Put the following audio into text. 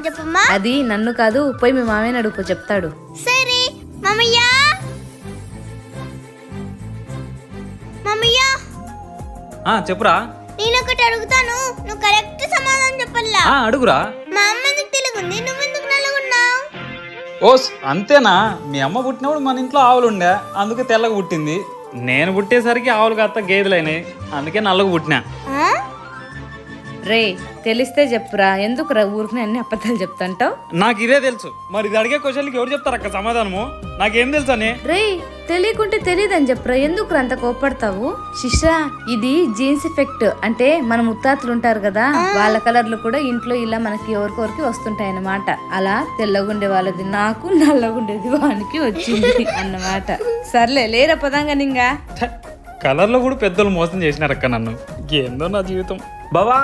చెప్పమ్మా. అది నన్ను కాదు, పోయి మీ మామయ్యని అడుగు చెప్తాడు. సరే మామయ్య. మామయ్య చెప్పురా. నేను ఒకటి అడుగుతాను, నువ్వు కరెక్ట్ సమాధానం చెప్పల్లా. అడుగురా. మా అమ్మ ఎందుకు తెలుగుంది, నువ్వెందుకు నల్లగున్నావు? ఓస్ అంతేనా? మీ అమ్మ పుట్టినప్పుడు మన ఇంట్లో ఆవులు ఉండే, అందుకే తెల్లగా పుట్టింది. నేను పుట్టేసరికి ఆవులు కాస్త గేదెలైనాయి, అందుకే నల్లగా పుట్టినా. రే తెలిస్తే చెప్పురా, ఎందుకురా ఊరికి అన్ని అబద్ధాలు చెప్తాంటావు? నాకు ఇదే తెలుసు, మరి ఇది అడిగే క్వశ్చన్కి ఎవరు చెప్తారు అక్క సమాధానము? నాకేం తెలుసు అని. రే తెలియకుంటే తెలియదని చెప్పురా, ఎందుకు అంత కోపడతావు? శిష్య, ఇది జీన్స్ ఎఫెక్ట్. అంటే మన ముత్తాతలు ఉంటారు కదా, వాళ్ళ కలర్లు కూడా ఇంట్లో ఇలా మనకి ఎవరికొరికి వస్తుంటాయి అన్నమాట. అలా తెల్లగుండే వాళ్ళది నాకు, నల్లగుండేది వానికి వచ్చింది అన్నమాట. సర్లే లేరా పదంగా నింగా. కలర్లో కూడా పెద్దలు మోసం చేసినారక్క నన్ను. ఏందో నా జీవితం. బావా